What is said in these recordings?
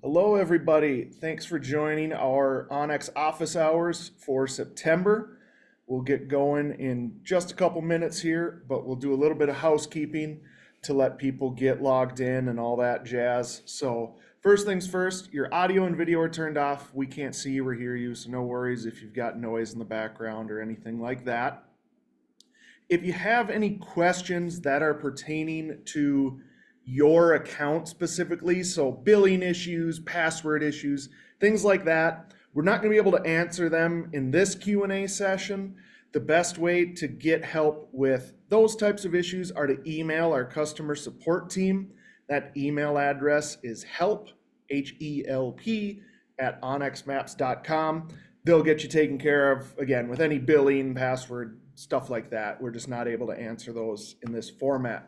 Hello, everybody. Thanks for joining our onX office hours for September. We'll get going in just a couple minutes here, but we'll do a little bit of housekeeping to let people get logged in and all that jazz. So, first things first, your audio and video are turned off. We can't see you or hear you, so no worries if you've got noise in the background or anything like that. If you have any questions that are pertaining to your account specifically, so billing issues, password issues, things like that, we're not going to be able to answer them in this Q&A session. The best way to get help with those types of issues are to email our customer support team. That email address is help, H-E-L-P, at onxmaps.com. They'll get you taken care of, again, with any billing, password, stuff like that. We're just not able to answer those in this format.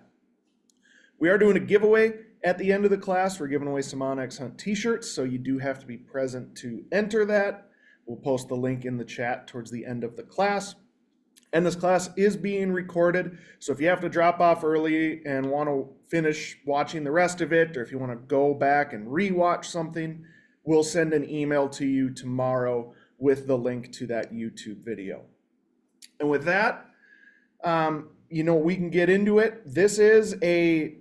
We are doing a giveaway at the end of the class. We're giving away some onX Hunt t-shirts, so you do have to be present to enter that. We'll post the link in the chat towards the end of the class. And this class is being recorded, so if you have to drop off early and want to finish watching the rest of it, or if you want to go back and re-watch something, we'll send an email to you tomorrow with the link to that YouTube video. And with that, we can get into it. This is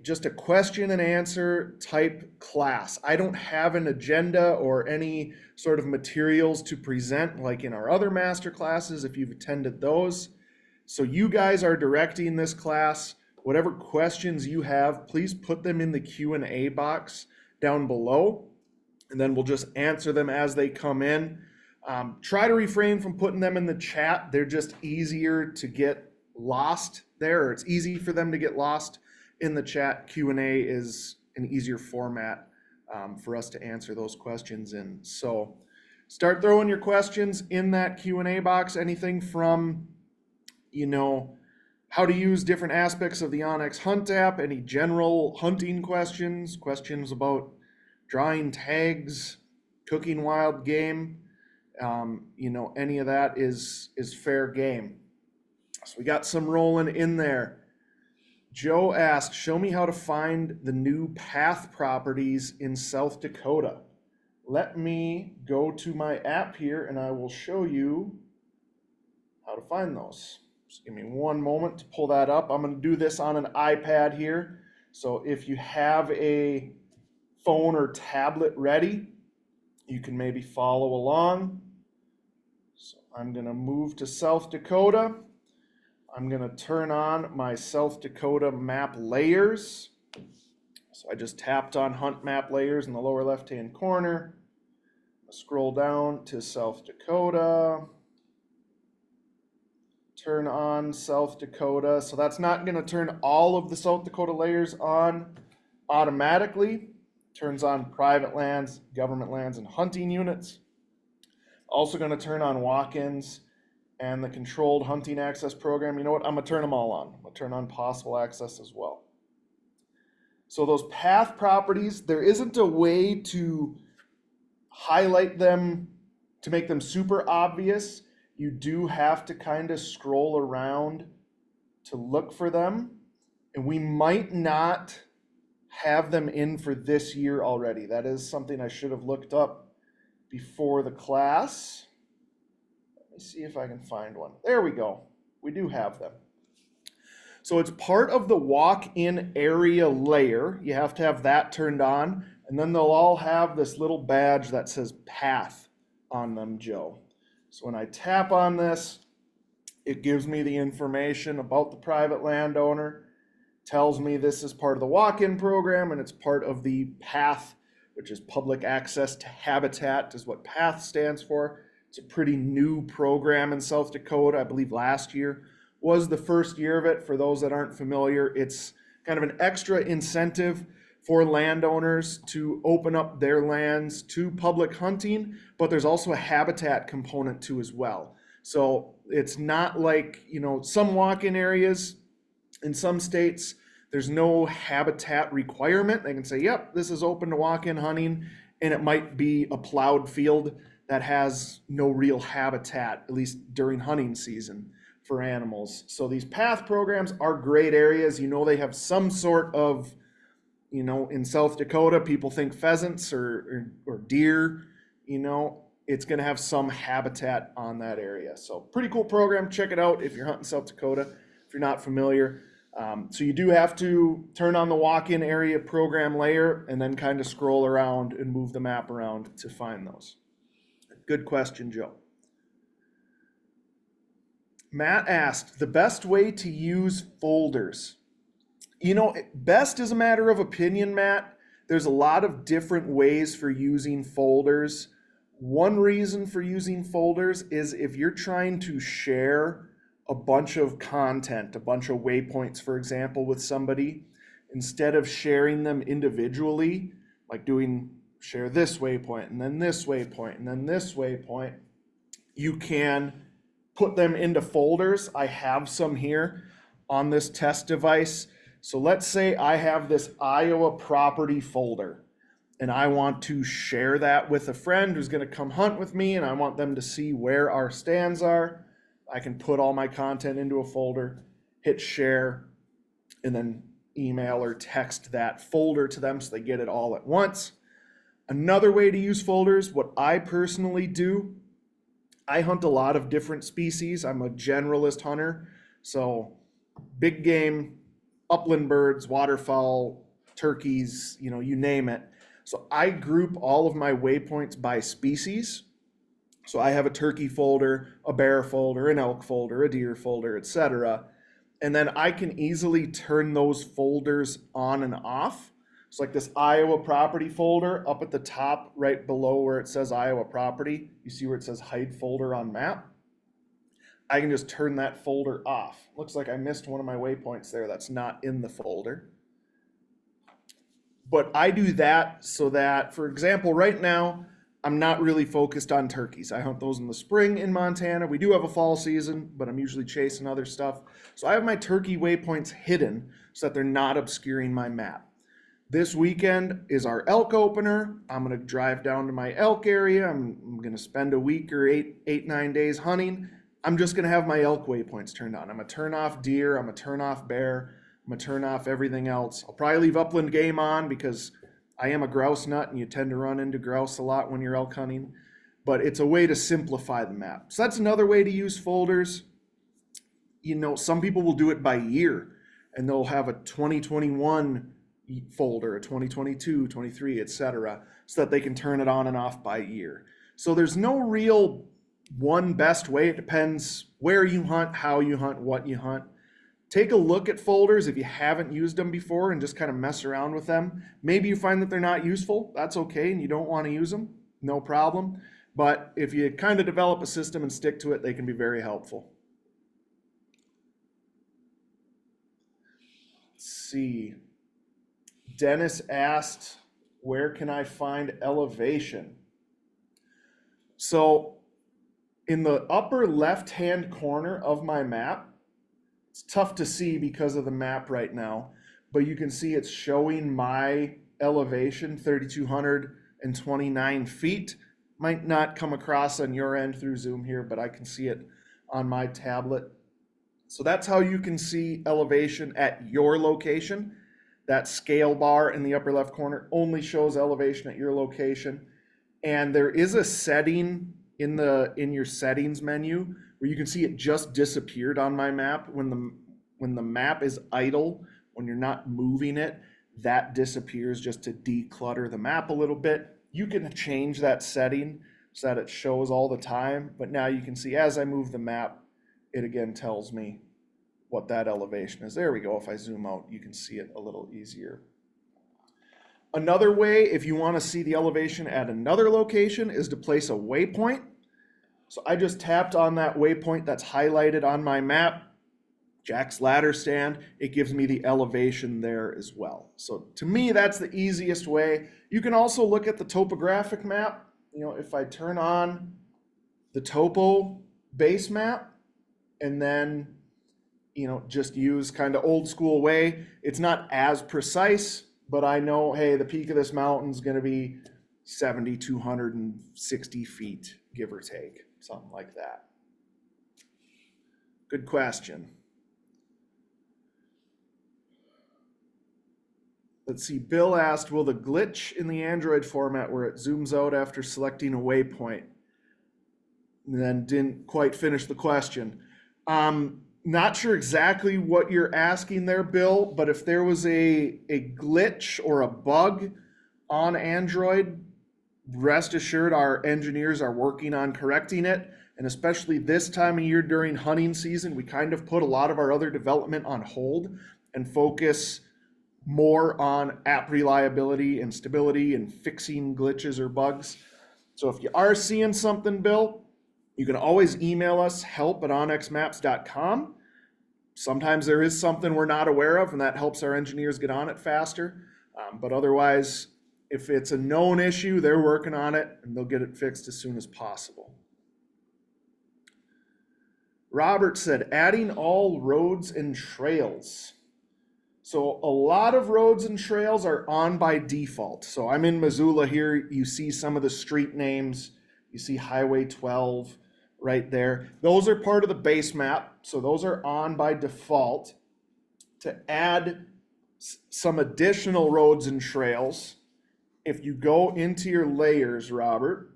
just a question and answer type class. I don't have an agenda or any sort of materials to present like in our other master classes if you've attended those. So you guys are directing this class. Whatever questions you have, please put them in the Q&A box down below, and then we'll just answer them as they come in. Try to refrain from putting them in the chat. They're just easier to get lost there, or it's easy for them to get lost in the chat. Q&A is an easier format for us to answer those questions in. So start throwing your questions in that Q&A box. Anything from, how to use different aspects of the onX Hunt app, any general hunting questions about drawing tags, cooking wild game, any of that is fair game. So we got some rolling in there. Joe asked, show me how to find the new path properties in South Dakota. Let me go to my app here and I will show you how to find those. Just give me one moment to pull that up. I'm going to do this on an iPad here. So if you have a phone or tablet ready, you can maybe follow along. So I'm going to move to South Dakota. I'm going to turn on my South Dakota map layers. So I just tapped on Hunt Map Layers in the lower left-hand corner. Scroll down to South Dakota. Turn on South Dakota. So that's not going to turn all of the South Dakota layers on automatically. Turns on private lands, government lands, and hunting units. Also going to turn on walk-ins and the controlled hunting access program. You know what? I'm going to turn them all on. I'm going to turn on possible access as well. So those path properties, there isn't a way to highlight them to make them super obvious. You do have to kind of scroll around to look for them. And we might not have them in for this year already. That is something I should have looked up before the class. Let me see if I can find one. There we go. We do have them. So it's part of the walk-in area layer. You have to have that turned on. And then they'll all have this little badge that says path on them, Joe. So when I tap on this, it gives me the information about the private landowner, tells me this is part of the walk-in program, and it's part of the path, which is public access to habitat, is what PATH stands for. It's a pretty new program in South Dakota. I believe last year was the first year of it. For those that aren't familiar, it's kind of an extra incentive for landowners to open up their lands to public hunting, but there's also a habitat component to as well. So it's not like, some walk-in areas in some states, there's no habitat requirement. They can say, yep, this is open to walk-in hunting, and it might be a plowed field that has no real habitat, at least during hunting season, for animals. So these path programs are great areas. They have some sort of in South Dakota, people think pheasants or deer, it's going to have some habitat on that area. So pretty cool program. Check it out if you're hunting South Dakota, if you're not familiar. So you do have to turn on the walk-in area program layer and then kind of scroll around and move the map around to find those. Good question, Joe. Matt asked, the best way to use folders. Best is a matter of opinion, Matt. There's a lot of different ways for using folders. One reason for using folders is if you're trying to share a bunch of content, a bunch of waypoints, for example, with somebody, instead of sharing them individually, like share this waypoint and then this waypoint and then this waypoint, you can put them into folders. I have some here on this test device. So let's say I have this Iowa property folder and I want to share that with a friend who's going to come hunt with me, and I want them to see where our stands are. I can put all my content into a folder, hit share, and then email or text that folder to them so they get it all at once. Another way to use folders, what I personally do, I hunt a lot of different species. I'm a generalist hunter, so big game, upland birds, waterfowl, turkeys, you name it. So I group all of my waypoints by species. So I have a turkey folder, a bear folder, an elk folder, a deer folder, etc. And then I can easily turn those folders on and off. So like this Iowa property folder up at the top, right below where it says Iowa property, you see where it says hide folder on map? I can just turn that folder off. Looks like I missed one of my waypoints there that's not in the folder. But I do that so that, for example, right now, I'm not really focused on turkeys. I hunt those in the spring in Montana. We do have a fall season, but I'm usually chasing other stuff. So I have my turkey waypoints hidden so that they're not obscuring my map. This weekend is our elk opener. I'm going to drive down to my elk area. I'm going to spend a week or 9 days hunting. I'm just going to have my elk waypoints turned on. I'm going to turn off deer. I'm going to turn off bear. I'm going to turn off everything else. I'll probably leave upland game on because I am a grouse nut and you tend to run into grouse a lot when you're elk hunting. But it's a way to simplify the map. So that's another way to use folders. Some people will do it by year and they'll have a 2021 folder, a 2022, 23, etc., so that they can turn it on and off by year. So there's no real one best way. It depends where you hunt, how you hunt, what you hunt. Take a look at folders if you haven't used them before and just kind of mess around with them. Maybe you find that they're not useful. That's okay, and you don't want to use them. No problem. But if you kind of develop a system and stick to it, they can be very helpful. Let's see. Dennis asked, where can I find elevation? So in the upper left-hand corner of my map, it's tough to see because of the map right now, but you can see it's showing my elevation, 3,229 feet. Might not come across on your end through Zoom here, but I can see it on my tablet. So that's how you can see elevation at your location. That scale bar in the upper left corner only shows elevation at your location. And there is a setting in your settings menu where you can see it just disappeared on my map. When the map is idle, when you're not moving it, that disappears just to declutter the map a little bit. You can change that setting so that it shows all the time, but now you can see as I move the map, it again tells me what that elevation is. There we go. If I zoom out, you can see it a little easier. Another way, if you want to see the elevation at another location, is to place a waypoint. So I just tapped on that waypoint that's highlighted on my map, Jack's ladder stand. It gives me the elevation there as well. So to me, that's the easiest way. You can also look at the topographic map. If I turn on the topo base map and then, just use kind of old school way, it's not as precise, but I know, hey, the peak of this mountain is going to be 7,260 feet, give or take, something like that. Good question. Let's see, Bill asked, will the glitch in the Android format where it zooms out after selecting a waypoint? And then didn't quite finish the question. Not sure exactly what you're asking there, Bill, but if there was a glitch or a bug on Android, rest assured our engineers are working on correcting it. And especially this time of year during hunting season, we kind of put a lot of our other development on hold and focus more on app reliability and stability and fixing glitches or bugs. So if you are seeing something, Bill, you can always email us, help@onxmaps.com. Sometimes there is something we're not aware of, and that helps our engineers get on it faster. But otherwise, if it's a known issue, they're working on it, and they'll get it fixed as soon as possible. Robert said, adding all roads and trails. So a lot of roads and trails are on by default. So I'm in Missoula here. You see some of the street names. You see Highway 12 right there. Those are part of the base map. So those are on by default. To add some additional roads and trails, if you go into your layers, Robert,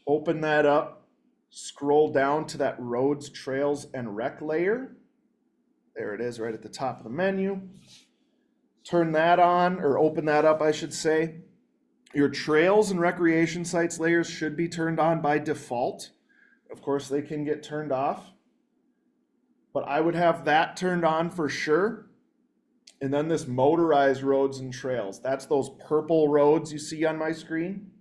open that up, scroll down to that roads, trails, and rec layer. There it is right at the top of the menu. Turn that on, or open that up, I should say. Your trails and recreation sites layers should be turned on by default. Of course, they can get turned off, but I would have that turned on for sure. And then this motorized roads and trails, that's those purple roads you see on my screen.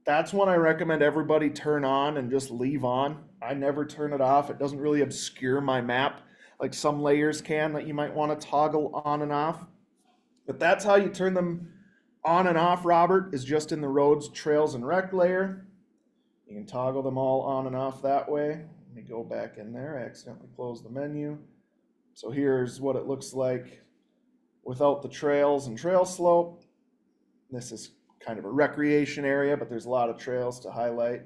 That's one I recommend everybody turn on and just leave on. I never turn it off. It doesn't really obscure my map like some layers can that you might want to toggle on and off. But that's how you turn them on and off, Robert, is just in the roads, trails, and rec layer. You can toggle them all on and off that way. Let me go back in there. I accidentally closed the menu. So here's what it looks like without the trails and trail slope. This is kind of a recreation area, but there's a lot of trails to highlight.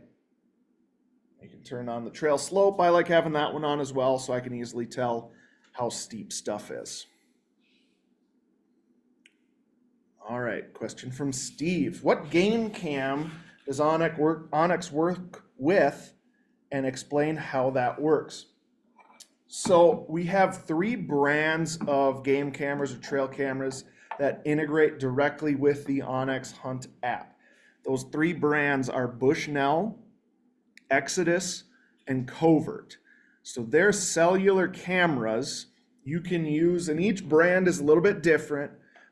You can turn on the trail slope. I like having that one on as well, so I can easily tell how steep stuff is. All right, question from Steve. What game cam does onX work with, and explain how that works? So we have 3 brands of game cameras or trail cameras that integrate directly with the onX Hunt app. Those 3 brands are Bushnell, Exodus, and Covert. So they're cellular cameras you can use, and each brand is a little bit different,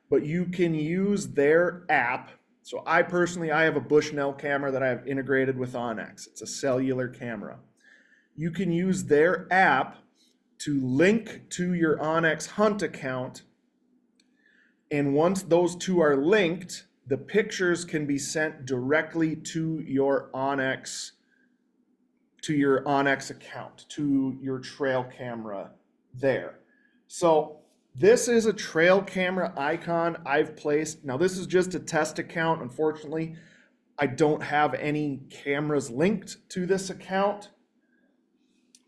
but you can use their app. So I have a Bushnell camera that I have integrated with onX. It's a cellular camera. You can use their app to link to your onX Hunt account, and once those 2 are linked, the pictures can be sent directly to your onX account, to your trail camera there. So this is a trail camera icon I've placed. Now this is just a test account. Unfortunately, I don't have any cameras linked to this account,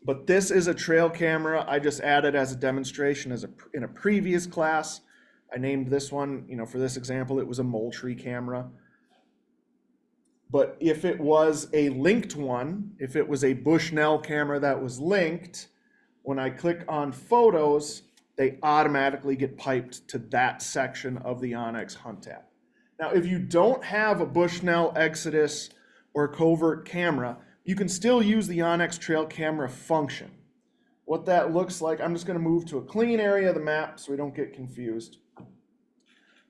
but this is a trail camera I just added as a demonstration in a previous class. I named this one, for this example, it was a Moultrie camera. But if it was a linked one, if it was a Bushnell camera that was linked, when I click on photos, they automatically get piped to that section of the onX Hunt app. Now, if you don't have a Bushnell, Exodus, or Covert camera, you can still use the onX Trail Camera function. What that looks like, I'm just going to move to a clean area of the map so we don't get confused.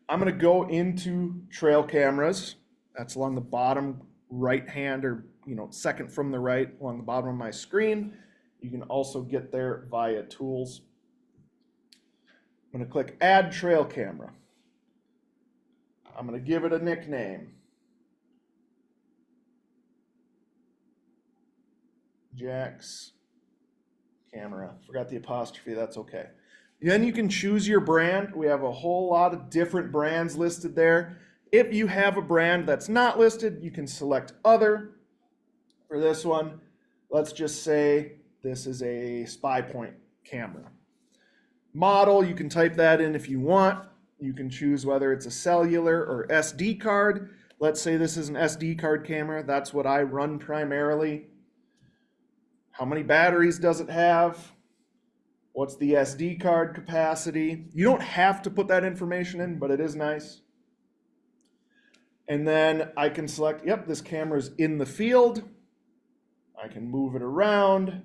I'm going to go into Trail Cameras. That's along the bottom right hand, or second from the right along the bottom of my screen. You can also get there via Tools. I'm going to click Add Trail Camera. I'm going to give it a nickname. Jack's Camera. Forgot the apostrophe, that's okay. Then you can choose your brand. We have a whole lot of different brands listed there. If you have a brand that's not listed, you can select Other. For this one, let's just say this is a SpyPoint camera. Model, you can type that in if you want. You can choose whether it's a cellular or SD card. Let's say this is an SD card camera. That's what I run primarily. How many batteries does it have? What's the SD card capacity? You don't have to put that information in, but it is nice. And then I can select, yep, this camera's in the field. I can move it around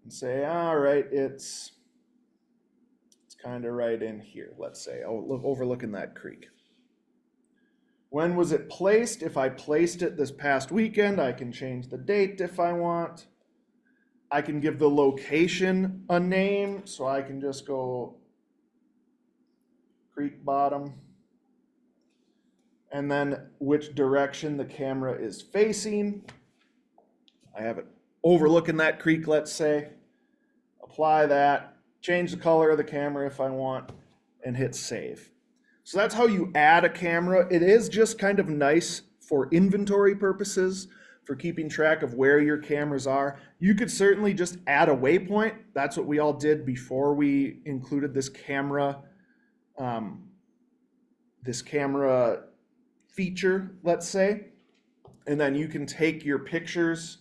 and say, all right, it's kind of right in here, let's say, overlooking that creek. When was it placed? If I placed it this past weekend, I can change the date if I want. I can give the location a name, so I can just go creek bottom. And then which direction the camera is facing. I have it overlooking that creek, let's say. Apply that, change the color of the camera if I want, and hit save. So that's how you add a camera. It is just kind of nice for inventory purposes, for keeping track of where your cameras are. You could certainly just add a waypoint. That's what we all did before we included this camera feature, let's say. And then you can take your pictures.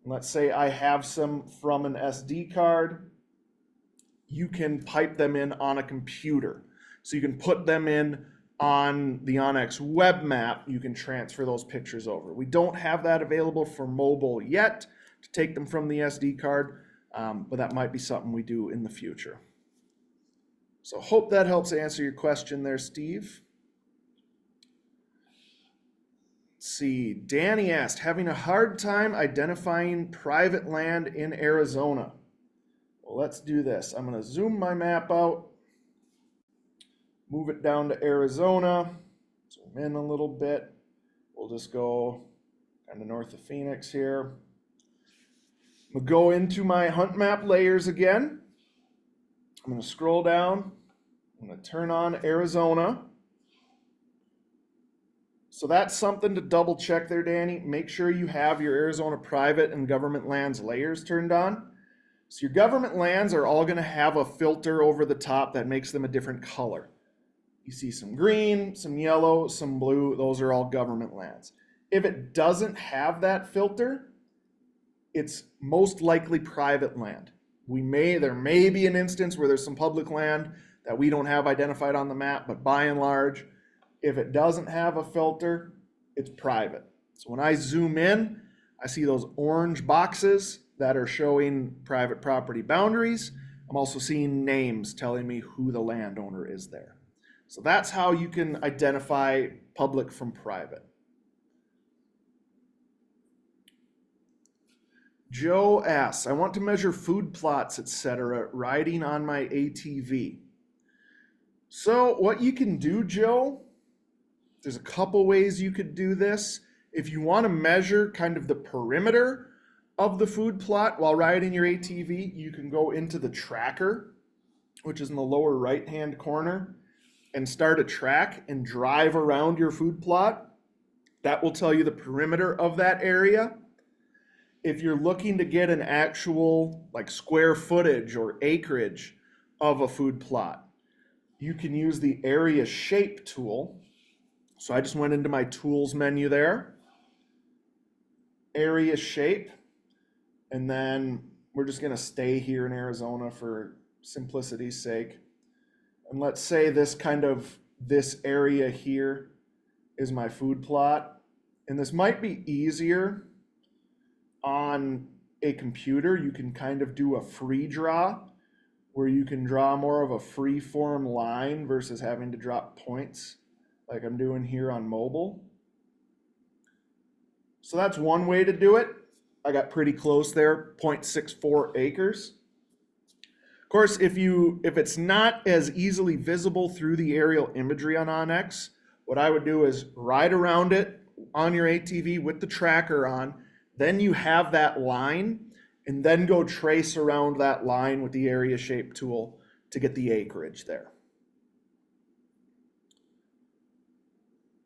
Let's say I have some from an SD card. You can pipe them in on a computer. So you can put them in on the onX web map. You can transfer those pictures over. We don't have that available for mobile yet to take them from the SD card, but that might be something we do in the future. So hope that helps answer your question there, Steve. Let's see, Danny asked, having a hard time identifying private land in Arizona. Well, let's do this. I'm going to zoom my map out, move it down to Arizona, zoom in a little bit. We'll just go kind of north of Phoenix here. I'm going to go into my hunt map layers again. I'm going to scroll down. I'm going to turn on Arizona. So that's something to double check there, Danny. Make sure you have your Arizona private and government lands layers turned on. So your government lands are all going to have a filter over the top that makes them a different color. You see some green, some yellow, some blue. Those are all government lands. If it doesn't have that filter, it's most likely private land. There may be an instance where there's some public land that we don't have identified on the map, but by and large, if it doesn't have a filter, it's private. So when I zoom in, I see those orange boxes that are showing private property boundaries. I'm also seeing names telling me who the landowner is there. So that's how you can identify public from private. Joe asks, I want to measure food plots, etc., riding on my ATV. So what you can do, Joe, there's a couple ways you could do this. If you want to measure kind of the perimeter of the food plot while riding your ATV, you can go into the tracker, which is in the lower right-hand corner, and start a track and drive around your food plot. That will tell you the perimeter of that area. If you're looking to get an actual like square footage or acreage of a food plot, you can use the area shape tool. So I just went into my tools menu there, area shape, and then we're just going to stay here in Arizona for simplicity's sake. And let's say this area here is my food plot. And this might be easier on a computer. You can kind of do a free draw where you can draw more of a free form line versus having to drop points like I'm doing here on mobile. So that's one way to do it. I got pretty close there, 0.64 acres. Of course, if it's not as easily visible through the aerial imagery on onX, what I would do is ride around it on your ATV with the tracker on, then you have that line, and then go trace around that line with the area shape tool to get the acreage there.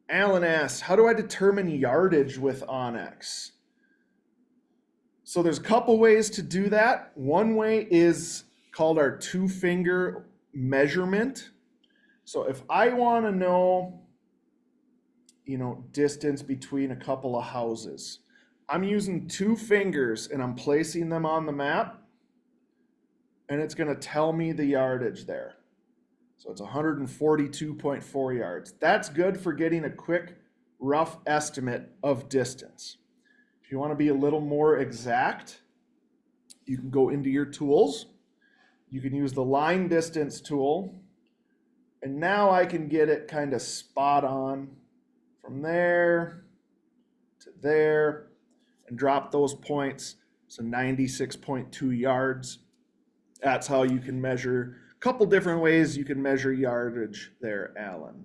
Alan asks, how do I determine yardage with onX? So there's a couple ways to do that. One way is called our 2-finger measurement. So if I want to know, distance between a couple of houses, I'm using 2 fingers and I'm placing them on the map, and it's going to tell me the yardage there. So it's 142.4 yards. That's good for getting a quick, rough estimate of distance. If you want to be a little more exact, you can go into your tools. You can use the line distance tool. And now I can get it kind of spot on from there to there and drop those points. So 96.2 yards. That's how you can measure. A couple different ways you can measure yardage there, Alan.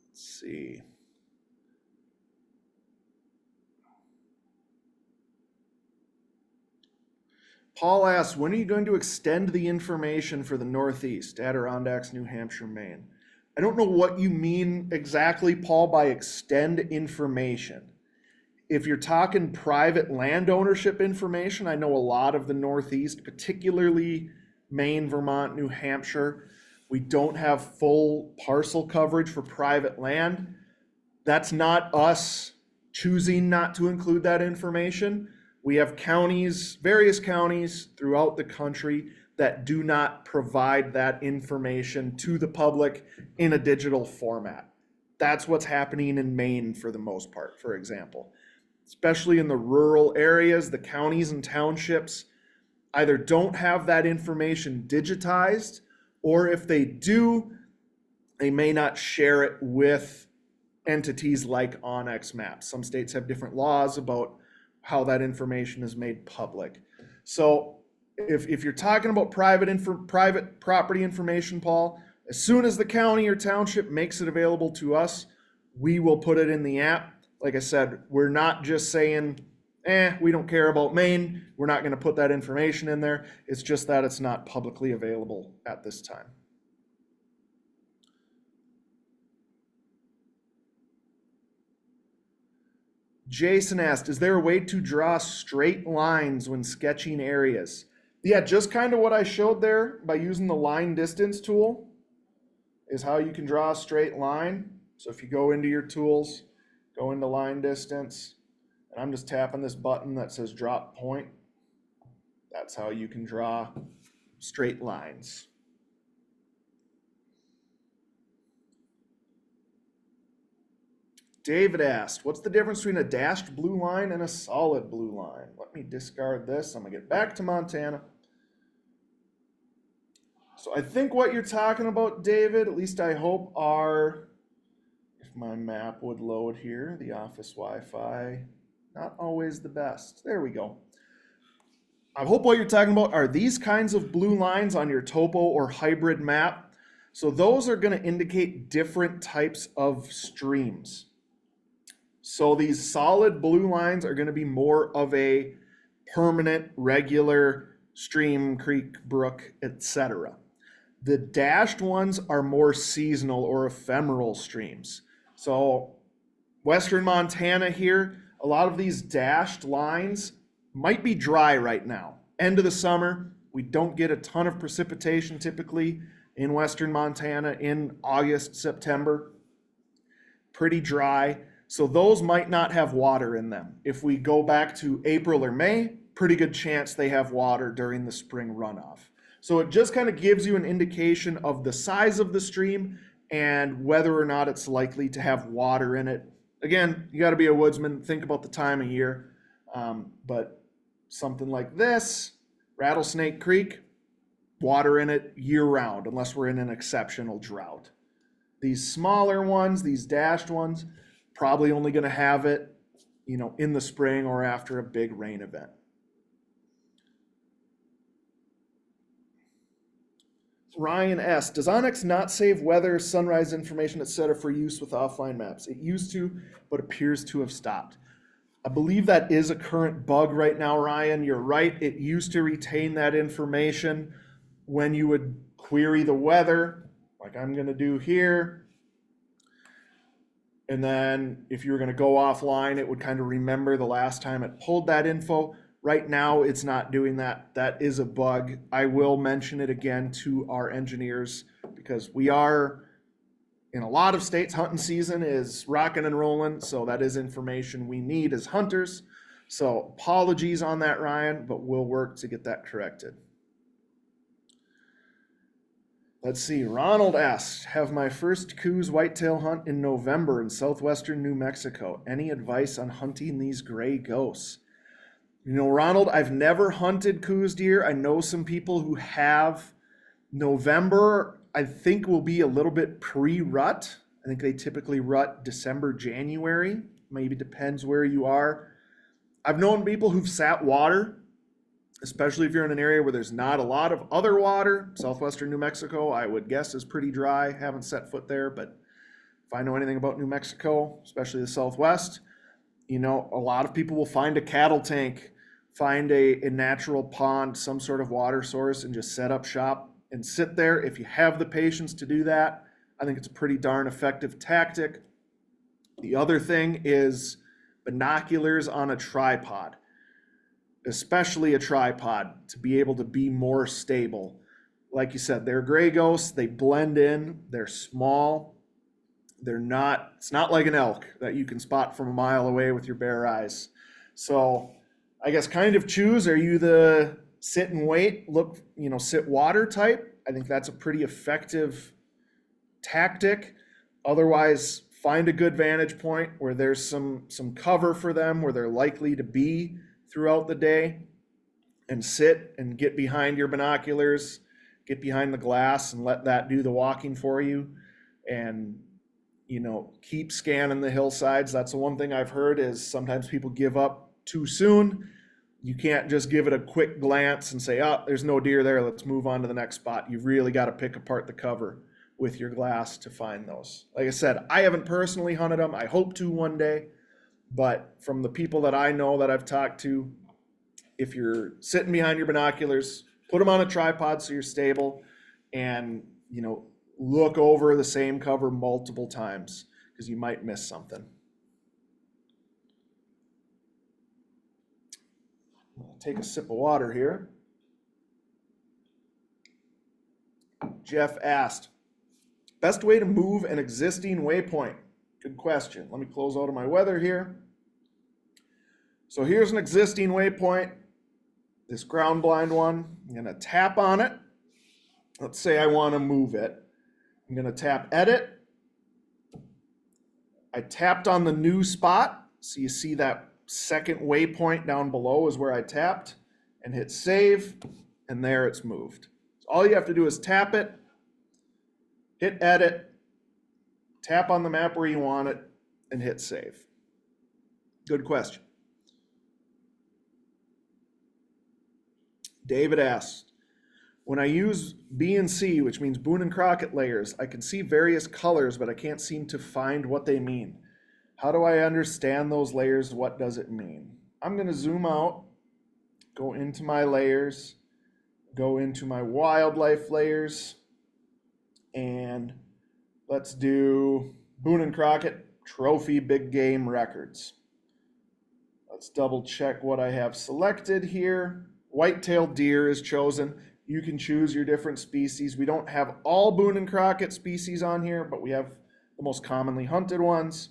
Let's see. Paul asks, when are you going to extend the information for the Northeast, Adirondacks, New Hampshire, Maine? I don't know what you mean exactly, Paul, by extend information. If you're talking private land ownership information, I know a lot of the Northeast, particularly Maine, Vermont, New Hampshire, we don't have full parcel coverage for private land. That's not us choosing not to include that information. We have counties, various counties throughout the country that do not provide that information to the public in a digital format. That's what's happening in Maine for the most part, for example. Especially in the rural areas, the counties and townships either don't have that information digitized, or if they do, they may not share it with entities like onX Maps. Some states have different laws about how that information is made public. So if you're talking about private property information, Paul, as soon as the county or township makes it available to us, we will put it in the app. Like I said, we're not just saying, we don't care about Maine, we're not going to put that information in there. It's just that it's not publicly available at this time. Jason asked, is there a way to draw straight lines when sketching areas? Yeah, just kind of what I showed there by using the line distance tool is how you can draw a straight line. So if you go into your tools, go into line distance, and I'm just tapping this button that says drop point. That's how you can draw straight lines. David asked, what's the difference between a dashed blue line and a solid blue line? Let me discard this. I'm going to get back to Montana. So I think what you're talking about, David, at least I hope, are, if my map would load here, the office Wi-Fi, not always the best. There we go. I hope what you're talking about are these kinds of blue lines on your topo or hybrid map. So those are going to indicate different types of streams. So these solid blue lines are going to be more of a permanent, regular stream, creek, brook, etc. The dashed ones are more seasonal or ephemeral streams. So Western Montana here, a lot of these dashed lines might be dry right now. End of the summer, we don't get a ton of precipitation typically in Western Montana in August, September. Pretty dry. So those might not have water in them. If we go back to April or May, pretty good chance they have water during the spring runoff. So it just kind of gives you an indication of the size of the stream and whether or not it's likely to have water in it. Again, you got to be a woodsman, think about the time of year. But something like this, Rattlesnake Creek, water in it year round, unless we're in an exceptional drought. These smaller ones, these dashed ones, probably only going to have it, in the spring or after a big rain event. Ryan S. Does onX not save weather, sunrise information, etc. for use with offline maps? It used to, but appears to have stopped. I believe that is a current bug right now, Ryan. You're right. It used to retain that information when you would query the weather, like I'm going to do here. And then if you were going to go offline, it would kind of remember the last time it pulled that info. Right now, it's not doing that. That is a bug. I will mention it again to our engineers because we are in a lot of states, hunting season is rocking and rolling. So that is information we need as hunters. So apologies on that, Ryan, but we'll work to get that corrected. Let's see. Ronald asked, have my first Coues whitetail hunt in November in southwestern New Mexico. Any advice on hunting these gray ghosts? You know, Ronald, I've never hunted Coues deer. I know some people who have. November, I think, will be a little bit pre-rut. I think they typically rut December, January. Maybe depends where you are. I've known people who've sat water, especially if you're in an area where there's not a lot of other water. Southwestern New Mexico, I would guess, is pretty dry. Haven't set foot there, but if I know anything about New Mexico, especially the Southwest, you know, a lot of people will find a cattle tank, find a natural pond, some sort of water source, and just set up shop and sit there. If you have the patience to do that, I think it's a pretty darn effective tactic. The other thing is binoculars on a tripod, especially a tripod, to be able to be more stable. Like you said, they're gray ghosts, they blend in, they're small. It's not like an elk that you can spot from a mile away with your bare eyes. So I guess kind of choose, are you the sit and wait, look, sit water type? I think that's a pretty effective tactic. Otherwise, find a good vantage point where there's some cover for them, where they're likely to be throughout the day, and sit and get behind your binoculars, get behind the glass and let that do the walking for you. And keep scanning the hillsides. That's the one thing I've heard is sometimes people give up too soon. You can't just give it a quick glance and say, oh, there's no deer there, let's move on to the next spot. You've really got to pick apart the cover with your glass to find those. Like I said, I haven't personally hunted them. I hope to one day, but from the people that I know that I've talked to, if you're sitting behind your binoculars, put them on a tripod so you're stable, and look over the same cover multiple times because you might miss something. I'll take a sip of water here. Jeff asked, best way to move an existing waypoint? Good question. Let me close out of my weather here. So here's an existing waypoint, this ground blind one. I'm going to tap on it. Let's say I want to move it. I'm going to tap edit. I tapped on the new spot. So you see that second waypoint down below is where I tapped, and hit save, and there it's moved. So all you have to do is tap it, hit edit, tap on the map where you want it, and hit save. Good question. David asked, when I use B and C, which means Boone and Crockett layers, I can see various colors, but I can't seem to find what they mean. How do I understand those layers? What does it mean? I'm going to zoom out, go into my layers, go into my wildlife layers, and let's do Boone and Crockett Trophy Big Game Records. Let's double check what I have selected here. White-tailed deer is chosen. You can choose your different species. We don't have all Boone and Crockett species on here, but we have the most commonly hunted ones.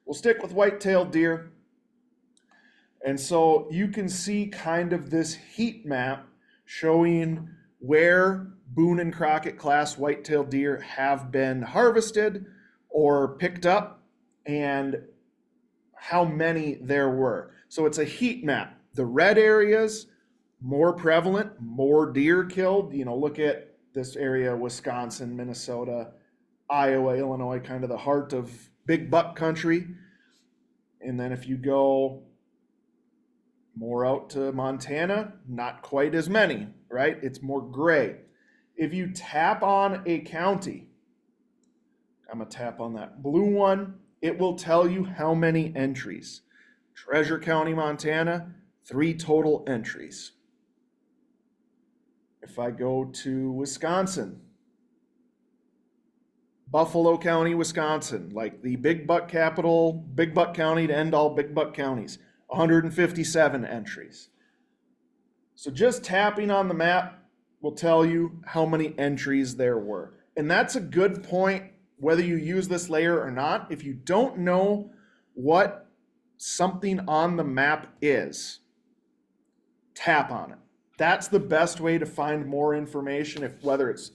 We'll stick with white-tailed deer. And so you can see kind of this heat map showing where Boone and Crockett class white-tailed deer have been harvested or picked up and how many there were. So it's a heat map. The red areas, more prevalent, more deer killed. Look at this area, Wisconsin, Minnesota, Iowa, Illinois, kind of the heart of big buck country. And then if you go more out to Montana, not quite as many, right? It's more gray. If you tap on a county, I'm gonna tap on that blue one, it will tell you how many entries. Treasure County, Montana, 3 total entries. If I go to Wisconsin, Buffalo County, Wisconsin, like the big buck capital, big buck county to end all big buck counties, 157 entries. So just tapping on the map will tell you how many entries there were. And that's a good point, whether you use this layer or not. If you don't know what something on the map is, tap on it. That's the best way to find more information, if whether it's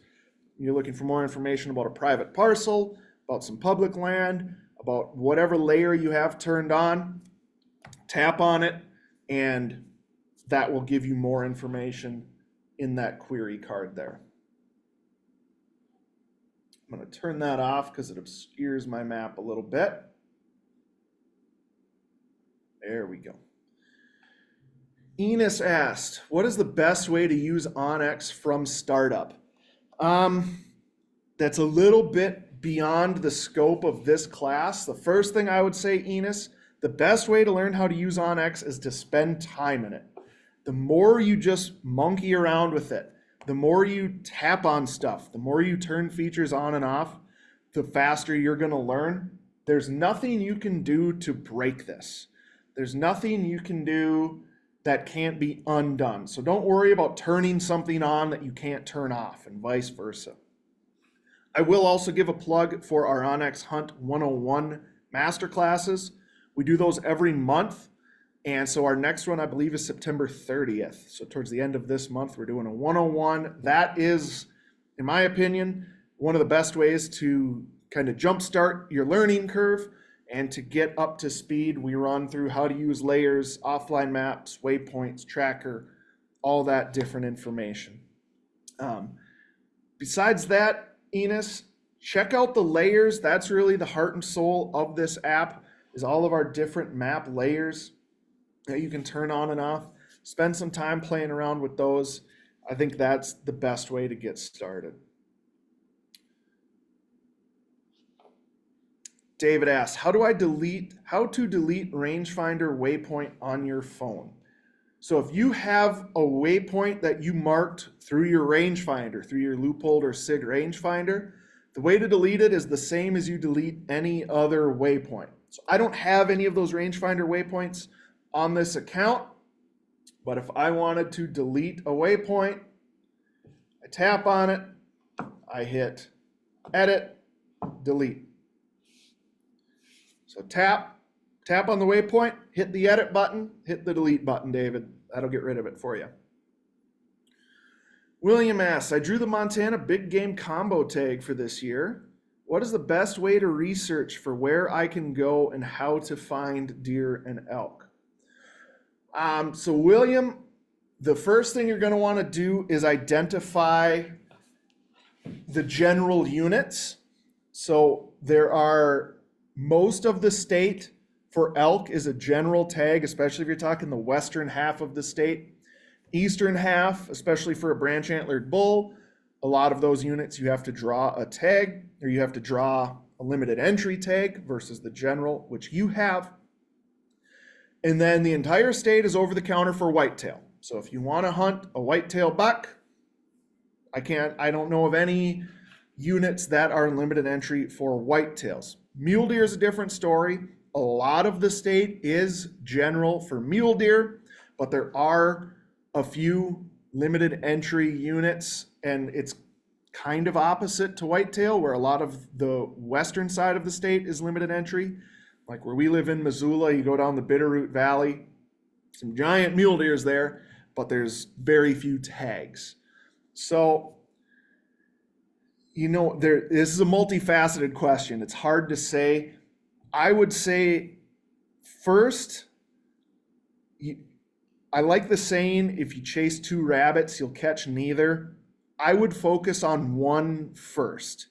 you're looking for more information about a private parcel, about some public land, about whatever layer you have turned on, tap on it, and that will give you more information in that query card there. I'm going to turn that off because it obscures my map a little bit. There we go. Enos asked, what is the best way to use onX from startup? That's a little bit beyond the scope of this class. The first thing I would say, Enos, the best way to learn how to use onX is to spend time in it. The more you just monkey around with it, the more you tap on stuff, the more you turn features on and off, the faster you're going to learn. There's nothing you can do to break this. There's nothing you can do that can't be undone. So don't worry about turning something on that you can't turn off, and vice versa. I will also give a plug for our onX Hunt 101 masterclasses. We do those every month. And so our next one, I believe, is September 30th. So towards the end of this month, we're doing a 101. That is, in my opinion, one of the best ways to kind of jumpstart your learning curve and to get up to speed. We run through how to use layers, offline maps, waypoints, tracker, all that different information. Besides that, Enos, check out the layers. That's really the heart and soul of this app, is all of our different map layers that you can turn on and off. Spend some time playing around with those. I think that's the best way to get started. David asks, how to delete rangefinder waypoint on your phone? So if you have a waypoint that you marked through your rangefinder, through your Loophole or SIG rangefinder, the way to delete it is the same as you delete any other waypoint. So I don't have any of those rangefinder waypoints on this account, but if I wanted to delete a waypoint, I tap on it, I hit edit, delete. So tap on the waypoint, hit the edit button, hit the delete button, David. That'll get rid of it for you. William asks, I drew the Montana big game combo tag for this year. What is the best way to research for where I can go and how to find deer and elk? So William, the first thing you're going to want to do is identify the general units. So there are, most of the state for elk is a general tag, especially if you're talking the western half of the state. Eastern half, especially for a branch antlered bull, a lot of those units you have to draw a tag, or you have to draw a limited entry tag versus the general, which you have. And then the entire state is over the counter for whitetail. So if you want to hunt a whitetail buck, I don't know of any units that are limited entry for whitetails. Mule deer is a different story. A lot of the state is general for mule deer, but there are a few limited entry units, and it's kind of opposite to whitetail, where a lot of the western side of the state is limited entry. Like where we live in Missoula, you go down the Bitterroot Valley, some giant mule deers there, but there's very few tags. So, this is a multifaceted question. It's hard to say. I would say first, I like the saying, if you chase two rabbits, you'll catch neither. I would focus on one first.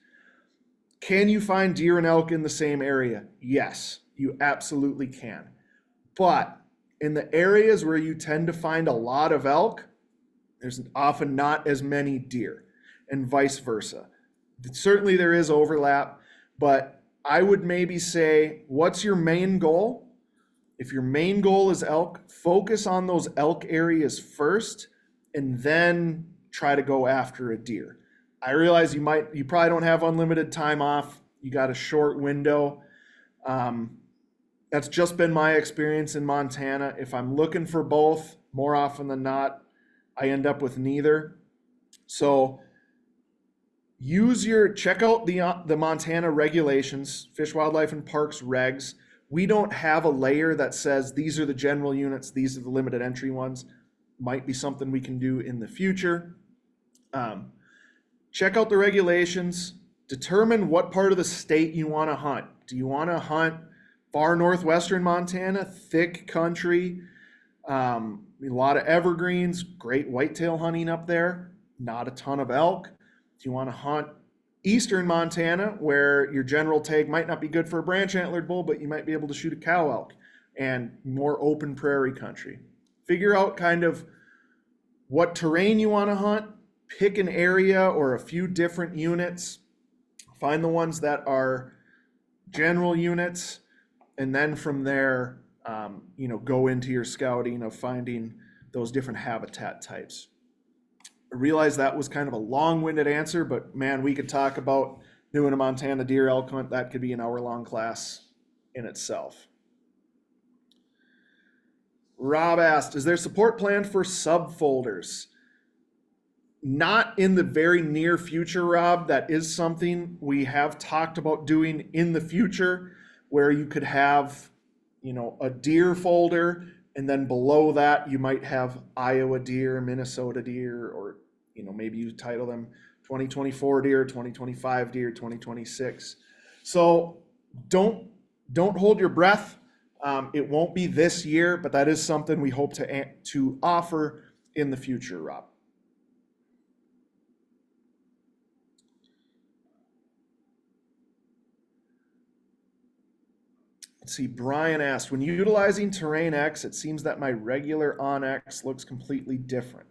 Can you find deer and elk in the same area? Yes, you absolutely can. But in the areas where you tend to find a lot of elk, there's often not as many deer, and vice versa. Certainly there is overlap, but I would maybe say, what's your main goal? If your main goal is elk, focus on those elk areas first, and then try to go after a deer. I realize you probably don't have unlimited time off. You got a short window. That's just been my experience in Montana. If I'm looking for both, more often than not, I end up with neither. So check out the Montana regulations, Fish, Wildlife, and Parks regs. We don't have a layer that says these are the general units, these are the limited entry ones. Might be something we can do in the future. Check out the regulations, determine what part of the state you want to hunt. Do you want to hunt far northwestern Montana, thick country, a lot of evergreens, great whitetail hunting up there, not a ton of elk? Do you want to hunt eastern Montana, where your general tag might not be good for a branch antlered bull, but you might be able to shoot a cow elk, and more open prairie country? Figure out kind of what terrain you want to hunt, pick an area or a few different units, find the ones that are general units, and then from there, go into your scouting of finding those different habitat types. I realize that was kind of a long-winded answer, but man, we could talk about doing a Montana deer elk hunt. That could be an hour-long class in itself. Rob asked, is there support plan for subfolders? Not in the very near future, Rob. That is something we have talked about doing in the future, where you could have, a deer folder, and then below that you might have Iowa deer, Minnesota deer, or maybe you title them 2024 deer, 2025 deer, 2026. So don't hold your breath. It won't be this year, but that is something we hope to offer in the future, Rob. Let's see, Brian asked, when utilizing TerrainX, it seems that my regular onX looks completely different.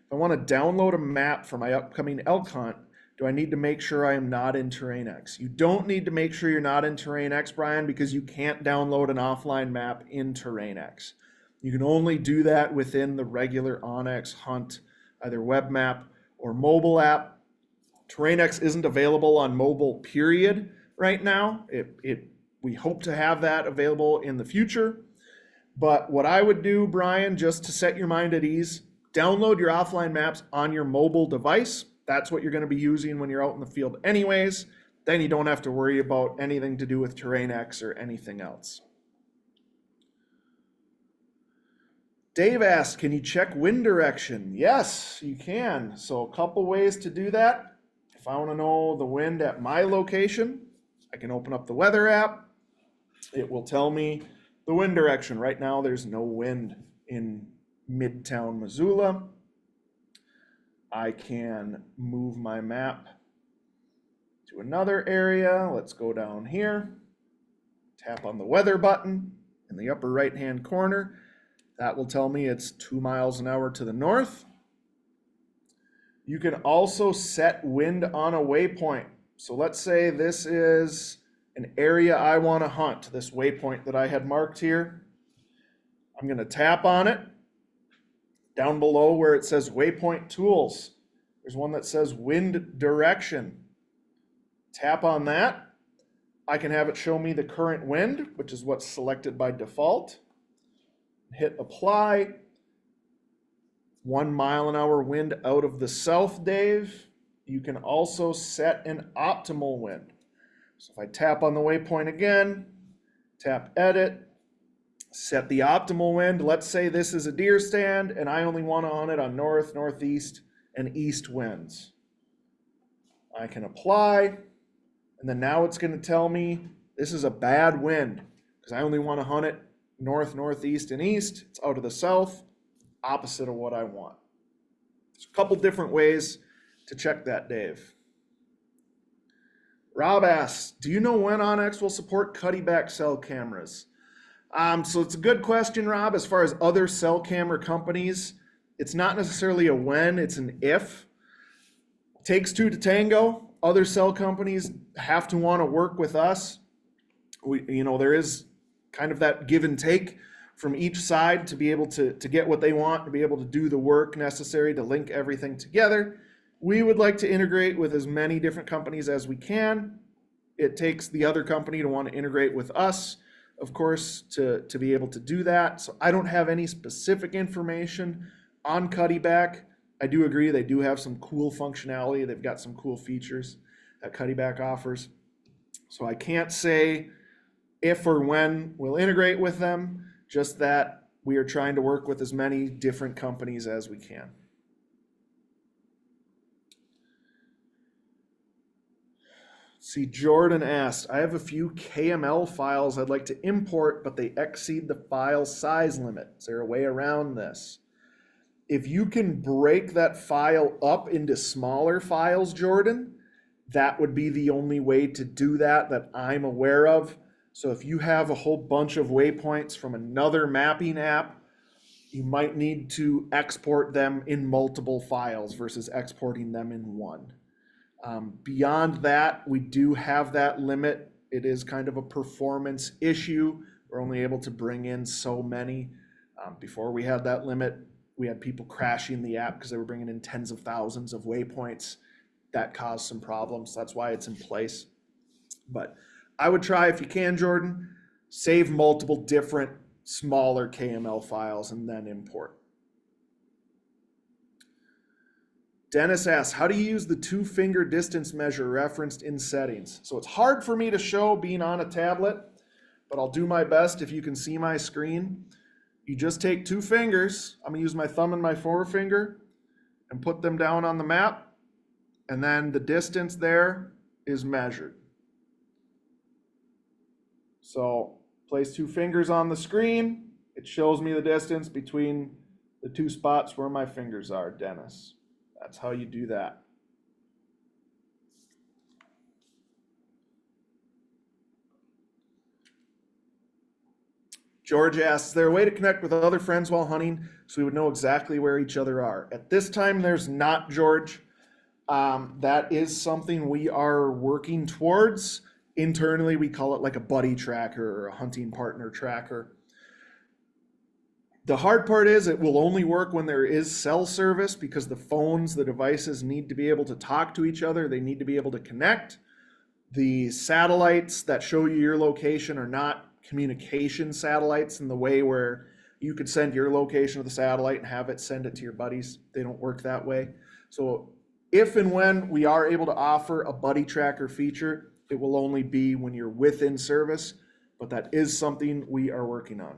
If I want to download a map for my upcoming elk hunt, do I need to make sure I am not in TerrainX? You don't need to make sure you're not in TerrainX, Brian, because you can't download an offline map in TerrainX. You can only do that within the regular onX hunt, either web map or mobile app. TerrainX isn't available on mobile, period, right now. We hope to have that available in the future. But what I would do, Brian, just to set your mind at ease, download your offline maps on your mobile device. That's what you're going to be using when you're out in the field anyways. Then you don't have to worry about anything to do with TerrainX or anything else. Dave asked, can you check wind direction? Yes, you can. So a couple ways to do that. If I want to know the wind at my location, I can open up the weather app. It will tell me the wind direction. Right now, there's no wind in Midtown Missoula. I can move my map to another area. Let's go down here. Tap on the weather button in the upper right-hand corner. That will tell me it's 2 miles an hour to the north. You can also set wind on a waypoint. So let's say this is an area I want to hunt, this waypoint that I had marked here. I'm going to tap on it. Down below where it says waypoint tools, there's one that says wind direction. Tap on that. I can have it show me the current wind, which is what's selected by default. Hit apply. 1 mile an hour wind out of the south, Dave. You can also set an optimal wind. So if I tap on the waypoint again, tap edit, set the optimal wind. Let's say this is a deer stand and I only want to hunt it on north, northeast, and east winds. I can apply, and then now it's going to tell me this is a bad wind because I only want to hunt it north, northeast, and east. It's out of the south, opposite of what I want. There's a couple different ways to check that, Dave. Rob asks, do you know when onX will support cutty-back cell cameras? So it's a good question, Rob. As far as other cell camera companies, it's not necessarily a when, it's an if. Takes two to tango. Other cell companies have to want to work with us. There is kind of that give and take from each side to be able to get what they want, to be able to do the work necessary to link everything together. We would like to integrate with as many different companies as we can. It takes the other company to want to integrate with us, of course, to be able to do that. So I don't have any specific information on cutty back. I do agree they do have some cool functionality. They've got some cool features that Cuddyback offers. So I can't say if or when we'll integrate with them, just that we are trying to work with as many different companies as we can. See, Jordan asked, I have a few KML files I'd like to import, but they exceed the file size limit. Is there a way around this? If you can break that file up into smaller files, Jordan, that would be the only way to do that I'm aware of. So if you have a whole bunch of waypoints from another mapping app, you might need to export them in multiple files versus exporting them in one. Beyond that, we do have that limit. It is kind of a performance issue. We're only able to bring in so many. Before we had that limit, we had people crashing the app because they were bringing in tens of thousands of waypoints. That caused some problems. That's why it's in place. But I would try, if you can, Jordan, save multiple different smaller KML files and then import. Dennis asks, how do you use the 2-finger distance measure referenced in settings? So it's hard for me to show being on a tablet, but I'll do my best if you can see my screen. You just take 2 fingers. I'm gonna use my thumb and my forefinger and put them down on the map. And then the distance there is measured. So place 2 fingers on the screen. It shows me the distance between the 2 spots where my fingers are, Dennis. That's how you do that. George asks, is there a way to connect with other friends while hunting so we would know exactly where each other are? At this time, there's not, George. That is something we are working towards. Internally, we call it like a buddy tracker or a hunting partner tracker. The hard part is it will only work when there is cell service because the phones, the devices need to be able to talk to each other. They need to be able to connect. The satellites that show you your location are not communication satellites in the way where you could send your location to the satellite and have it send it to your buddies. They don't work that way. So if and when we are able to offer a buddy tracker feature, it will only be when you're within service, but that is something we are working on.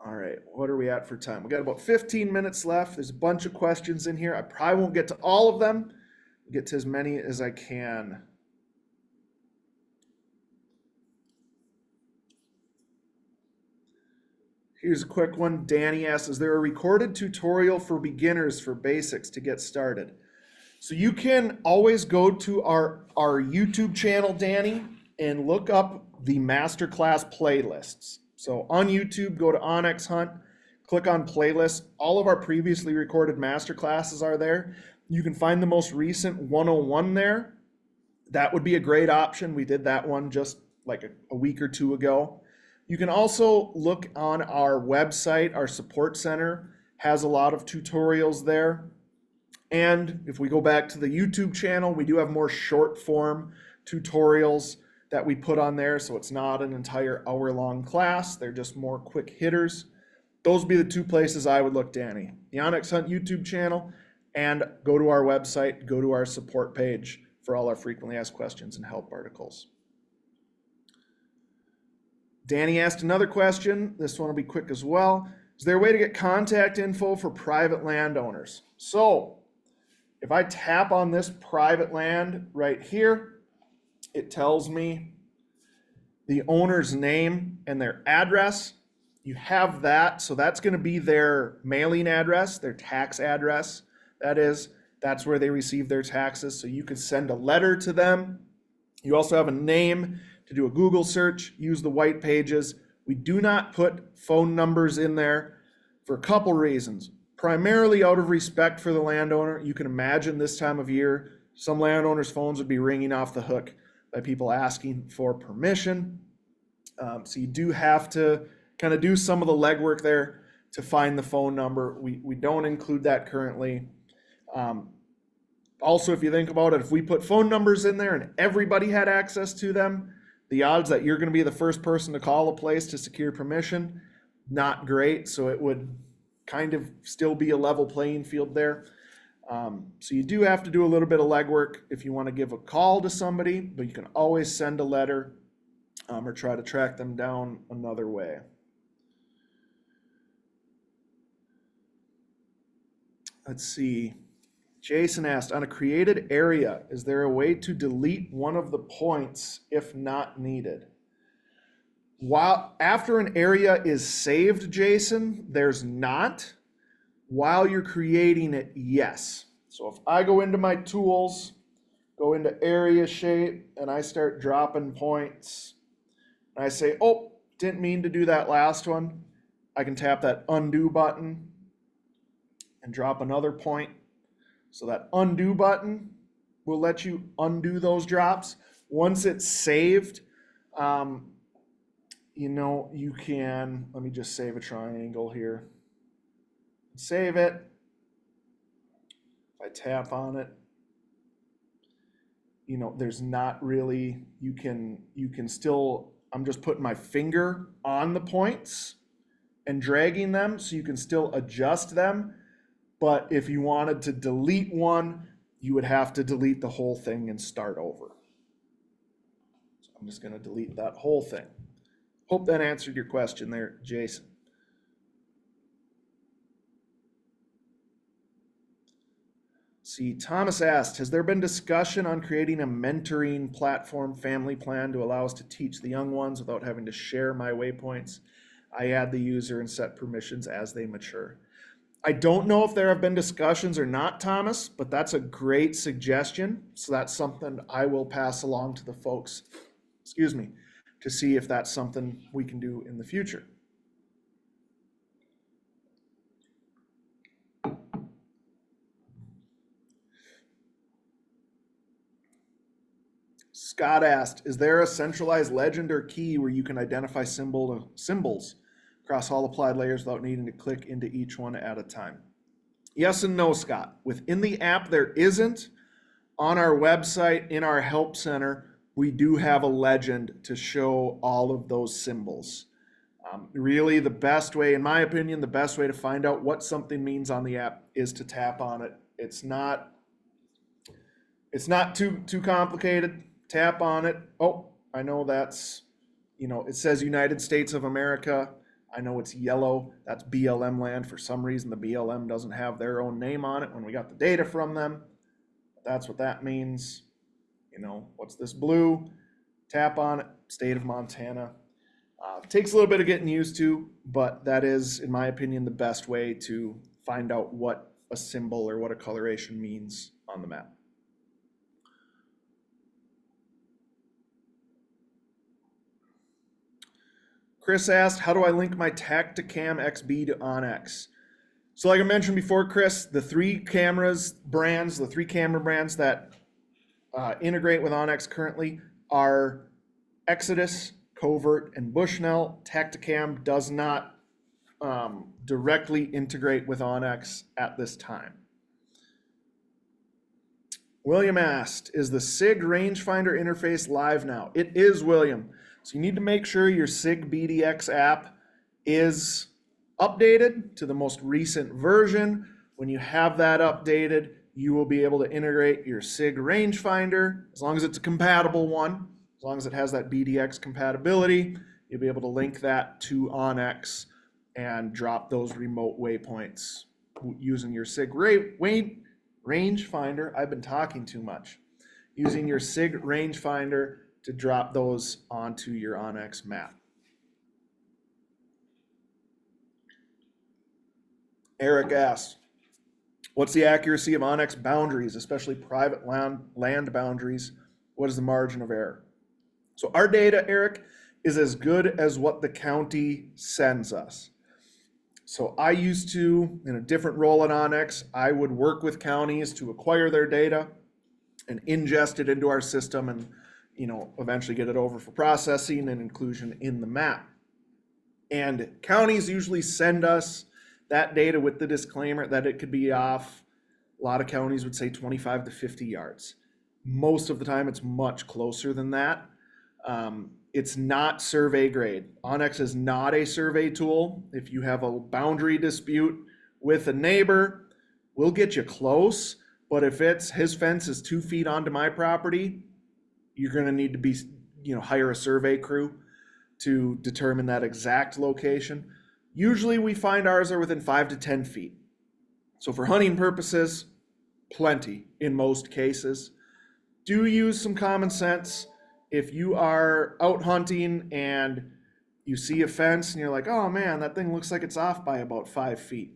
All right, what are we at for time? We got about 15 minutes left. There's a bunch of questions in here. I probably won't get to all of them. I'll get to as many as I can. Here's a quick one. Danny asks, is there a recorded tutorial for beginners for basics to get started? So you can always go to our YouTube channel, Danny, and look up the Masterclass playlists. So on YouTube, go to onX Hunt, click on playlists. All of our previously recorded Masterclasses are there. You can find the most recent 101 there. That would be a great option. We did that one just like a week or 2 ago. You can also look on our website. Our support center has a lot of tutorials there. And if we go back to the YouTube channel, we do have more short form tutorials that we put on there. So it's not an entire hour-long class. They're just more quick hitters. Those would be the 2 places I would look, Danny. The onX Hunt YouTube channel, and go to our website, go to our support page for all our frequently asked questions and help articles. Danny asked another question. This one will be quick as well. Is there a way to get contact info for private landowners? So if I tap on this private land right here, it tells me the owner's name and their address. You have that, so that's going to be their mailing address, their tax address. That's where they receive their taxes. So you could send a letter to them. You also have a name to do a Google search, use the white pages. We do not put phone numbers in there for a couple reasons. Primarily out of respect for the landowner. You can imagine this time of year, some landowners' phones would be ringing off the hook by people asking for permission. So you do have to kind of do some of the legwork there to find the phone number. We don't include that currently. Also, if you think about it, if we put phone numbers in there and everybody had access to them, The odds that you're going to be the first person to call a place to secure permission, not great. So it would kind of still be a level playing field there. So you do have to do a little bit of legwork if you want to give a call to somebody, but you can always send a letter or try to track them down another way. Let's see. Jason asked, on a created area, is there a way to delete one of the points if not needed? While after an area is saved, Jason, there's not. While you're creating it, yes. So if I go into my tools, go into area shape, and I start dropping points, and I say, oh, didn't mean to do that last one, I can tap that undo button and drop another point. So that undo button will let you undo those drops. Once it's saved, you can, let me just save a triangle here. Save it. If I tap on it, there's not really, you can still, I'm just putting my finger on the points and dragging them so you can still adjust them. But if you wanted to delete one, you would have to delete the whole thing and start over. So I'm just going to delete that whole thing. Hope that answered your question there, Jason. See, Thomas asked, has there been discussion on creating a mentoring platform family plan to allow us to teach the young ones without having to share my waypoints? I add the user and set permissions as they mature. I don't know if there have been discussions or not, Thomas, but that's a great suggestion. So that's something I will pass along to the folks, to see if that's something we can do in the future. Scott asked, is there a centralized legend or key where you can identify symbols across all applied layers without needing to click into each one at a time? Yes and no, Scott. Within the app, there isn't. On our website, in our help center, we do have a legend to show all of those symbols. Really, the best way, in my opinion, the best way to find out what something means on the app is to tap on it. It's not too complicated. Tap on it. Oh, I know that's, it says United States of America. I know it's yellow. That's BLM land. For some reason, the BLM doesn't have their own name on it when we got the data from them. That's what that means. What's this blue? Tap on it. State of Montana. Takes a little bit of getting used to, but that is, in my opinion, the best way to find out what a symbol or what a coloration means on the map. Chris asked, how do I link my Tacticam XB to onX? So like I mentioned before, Chris, the three camera brands that integrate with onX currently are Exodus, Covert, and Bushnell. Tacticam does not directly integrate with onX at this time. William asked, is the SIG rangefinder interface live now? It is, William. So you need to make sure your SIG BDX app is updated to the most recent version. When you have that updated, you will be able to integrate your SIG rangefinder, as long as it's a compatible one, as long as it has that BDX compatibility, you'll be able to link that to onX and drop those remote waypoints using your SIG rangefinder. I've been talking too much. Using your SIG rangefinder to drop those onto your onX map. Eric asked, what's the accuracy of onX boundaries, especially private land boundaries? What is the margin of error? So our data, Eric, is as good as what the county sends us. So I used to, in a different role at onX, I would work with counties to acquire their data and ingest it into our system and eventually get it over for processing and inclusion in the map. And counties usually send us that data with the disclaimer that it could be off. A lot of counties would say 25 to 50 yards. Most of the time, it's much closer than that. It's not survey grade. onX is not a survey tool. If you have a boundary dispute with a neighbor, we'll get you close. But if it's his fence is 2 feet onto my property, you're going to need to be, hire a survey crew to determine that exact location. Usually we find ours are within 5 to 10 feet. So for hunting purposes, plenty in most cases. Do use some common sense. If you are out hunting and you see a fence and you're like, oh man, that thing looks like it's off by about 5 feet,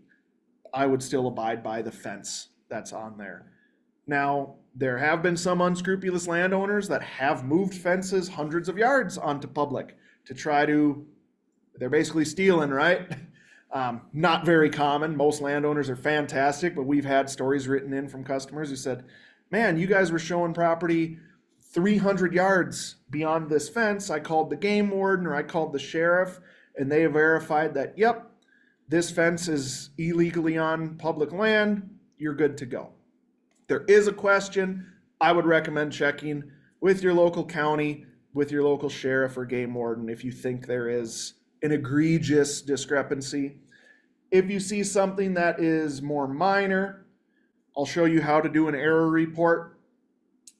I would still abide by the fence that's on there. Now, there have been some unscrupulous landowners that have moved fences hundreds of yards onto public to try to, they're basically stealing, right? Not very common. Most landowners are fantastic, but we've had stories written in from customers who said, man, you guys were showing property 300 yards beyond this fence. I called the game warden or I called the sheriff and they verified that, yep, this fence is illegally on public land. You're good to go. If there is a question, I would recommend checking with your local county, with your local sheriff or game warden if you think there is an egregious discrepancy. If you see something that is more minor, I'll show you how to do an error report.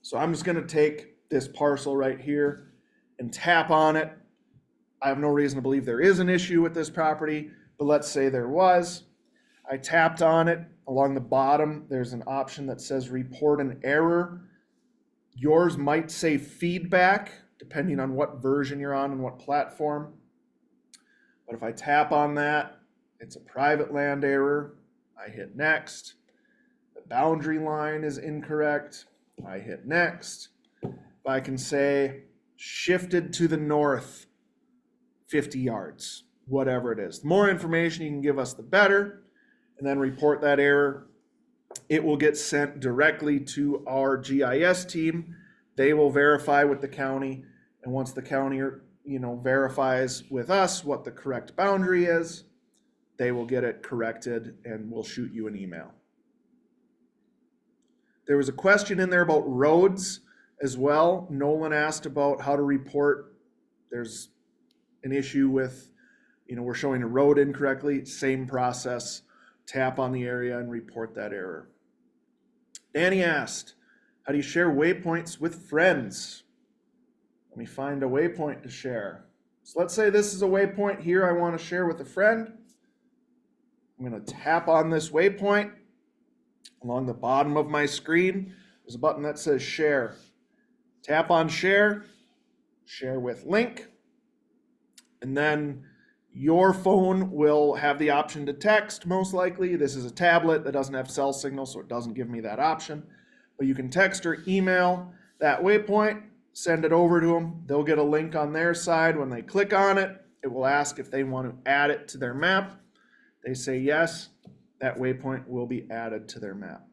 So I'm just going to take this parcel right here and tap on it. I have no reason to believe there is an issue with this property, but let's say there was. I tapped on it. Along the bottom, there's an option that says report an error. Yours might say feedback, depending on what version you're on and what platform. But if I tap on that, it's a private land error. I hit next. The boundary line is incorrect. I hit next. I can say shifted to the north 50 yards, whatever it is. The more information you can give us, the better, and then report that error. It will get sent directly to our GIS team. They will verify with the county, and once the county verifies with us what the correct boundary is, they will get it corrected and we'll shoot you an email. There was a question in there about roads as well. Nolan asked about how to report. There's an issue with, we're showing a road incorrectly. Same process. Tap on the area and report that error. Danny asked, how do you share waypoints with friends? Let me find a waypoint to share. So let's say this is a waypoint here I want to share with a friend. I'm going to tap on this waypoint. Along the bottom of my screen, there's a button that says share. Tap on share, share with link, and then your phone will have the option to text, most likely. This is a tablet that doesn't have cell signal, so it doesn't give me that option. But you can text or email that waypoint, send it over to them. They'll get a link on their side. When they click on it, it will ask if they want to add it to their map. They say yes, that waypoint will be added to their map.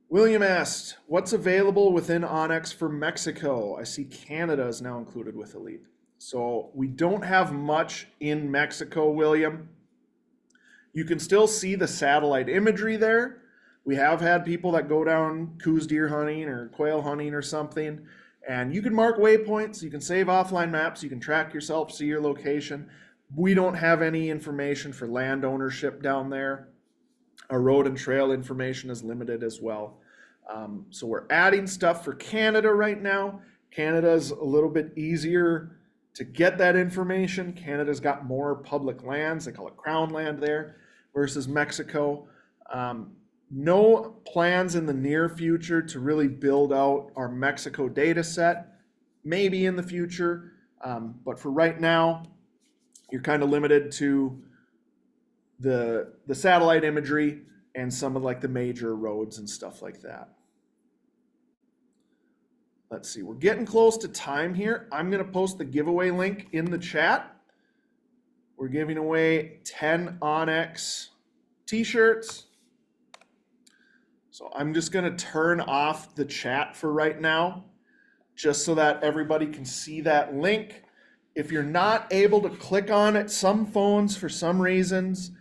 William asked, what's available within onX for Mexico? I see Canada is now included with Elite. So we don't have much in Mexico, William. You can still see the satellite imagery there. We have had people that go down Coos deer hunting or quail hunting or something, and you can mark waypoints, you can save offline maps, you can track yourself, see your location. We don't have any information for land ownership down there. Our road and trail information is limited as well. So we're adding stuff for Canada right now. Canada's a little bit easier to get that information. Canada's got more public lands, they call it crown land there, versus Mexico. No plans in the near future to really build out our Mexico data set. Maybe in the future, but for right now, you're kind of limited to the satellite imagery and some of like the major roads and stuff like that. Let's see, we're getting close to time here. I'm going to post the giveaway link in the chat. We're giving away 10 onX t-shirts. So I'm just going to turn off the chat for right now, just so that everybody can see that link. If you're not able to click on it, some phones for some reasons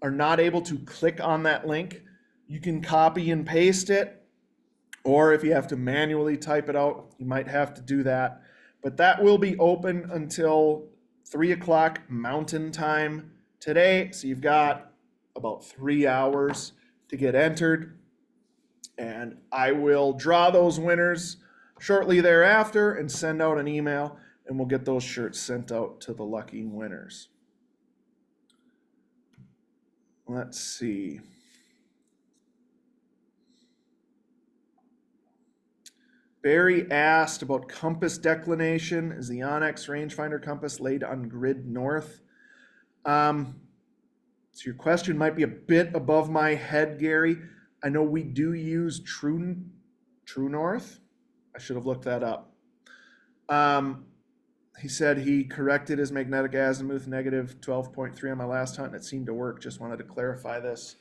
are not able to click on that link. You can copy and paste it, Or if you have to manually type it out, you might have to do that. But that will be open until 3 o'clock Mountain Time today. So you've got about 3 hours to get entered. And I will draw those winners shortly thereafter and send out an email, and we'll get those shirts sent out to the lucky winners. Let's see. Barry asked about compass declination. Is the onX rangefinder compass laid on grid north? So your question might be a bit above my head, Gary. I know we do use True North. I should have looked that up. He said he corrected his magnetic azimuth negative 12.3 on my last hunt, and it seemed to work. Just wanted to clarify this.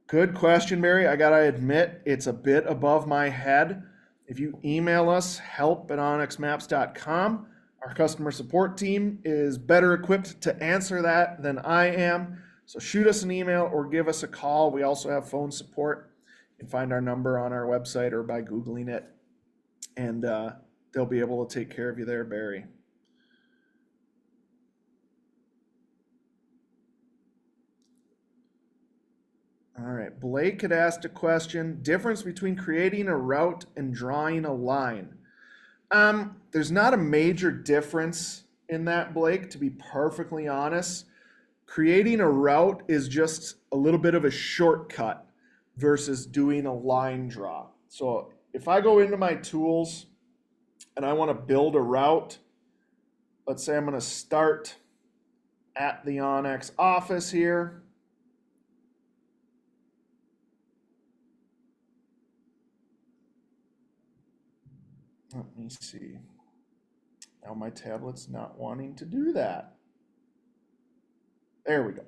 Good question, Barry. I gotta admit, it's a bit above my head. If you email us, help@onxmaps.com, our customer support team is better equipped to answer that than I am. So shoot us an email or give us a call. We also have phone support. You can find our number on our website or by Googling it. And they'll be able to take care of you there, Barry. All right, Blake had asked a question, difference between creating a route and drawing a line. There's not a major difference in that, Blake, to be perfectly honest. Creating a route is just a little bit of a shortcut versus doing a line draw. So if I go into my tools and I want to build a route, let's say I'm going to start at the onX office here. Let me see. Now my tablet's not wanting to do that. There we go.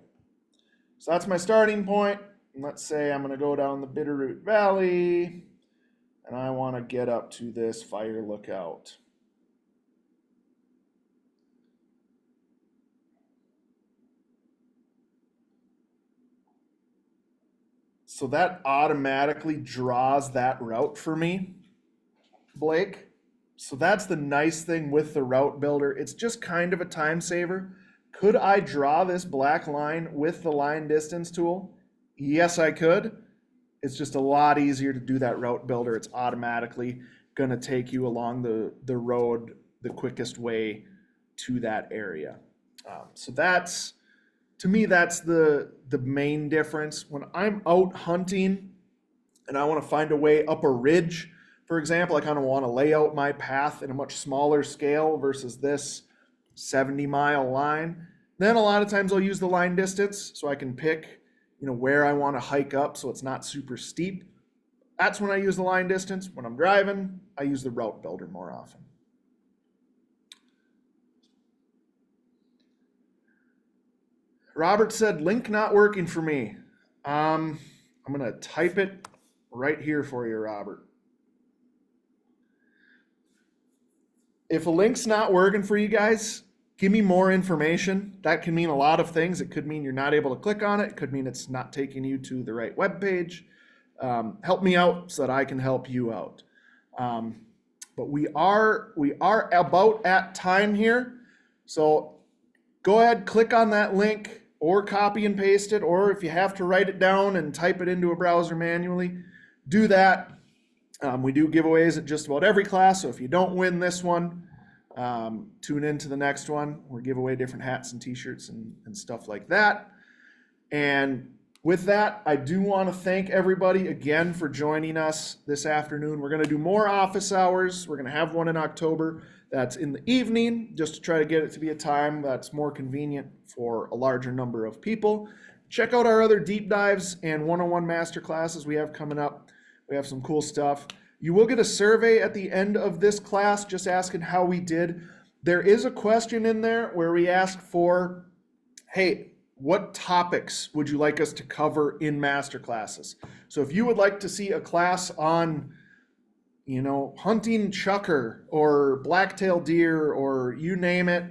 So that's my starting point. And let's say I'm going to go down the Bitterroot Valley and I want to get up to this fire lookout. So that automatically draws that route for me, Blake. So that's the nice thing with the route builder. It's just kind of a time saver. Could I draw this black line with the line distance tool? Yes, I could. It's just a lot easier to do that route builder. It's automatically going to take you along the road the quickest way to that area. So that's, to me, that's the main difference. When I'm out hunting and I want to find a way up a ridge, for example, I kind of want to lay out my path in a much smaller scale versus this 70-mile line. Then a lot of times I'll use the line distance so I can pick, where I want to hike up so it's not super steep. That's when I use the line distance. When I'm driving, I use the route builder more often. Robert said, link not working for me. I'm going to type it right here for you, Robert. If a link's not working for you guys, give me more information. That can mean a lot of things. It could mean you're not able to click on it. It could mean it's not taking you to the right web page. Help me out so that I can help you out. But we are about at time here. So go ahead, click on that link or copy and paste it. Or if you have to write it down and type it into a browser manually, do that. We do giveaways at just about every class, so if you don't win this one, tune into the next one. We give away different hats and t-shirts and stuff like that. And with that, I do want to thank everybody again for joining us this afternoon. We're going to do more office hours. We're going to have one in October that's in the evening, just to try to get it to be a time that's more convenient for a larger number of people. Check out our other deep dives and one-on-one master classes we have coming up. We have some cool stuff. You will get a survey at the end of this class just asking how we did. There is a question in there where we ask for, hey, what topics would you like us to cover in master classes? So if you would like to see a class on, hunting chukar or black-tailed deer or you name it,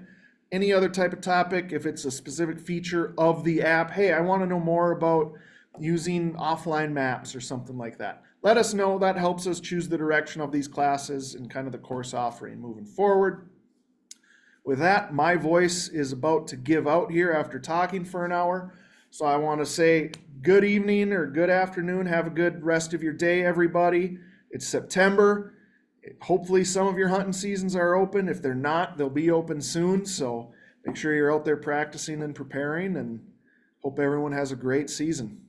any other type of topic, if it's a specific feature of the app, hey, I want to know more about using offline maps or something like that. let us know. That helps us choose the direction of these classes and kind of the course offering moving forward. With that, my voice is about to give out here after talking for an hour. So I want to say good evening or good afternoon. Have a good rest of your day, everybody. It's September. Hopefully some of your hunting seasons are open. If they're not, they'll be open soon. So make sure you're out there practicing and preparing, and hope everyone has a great season.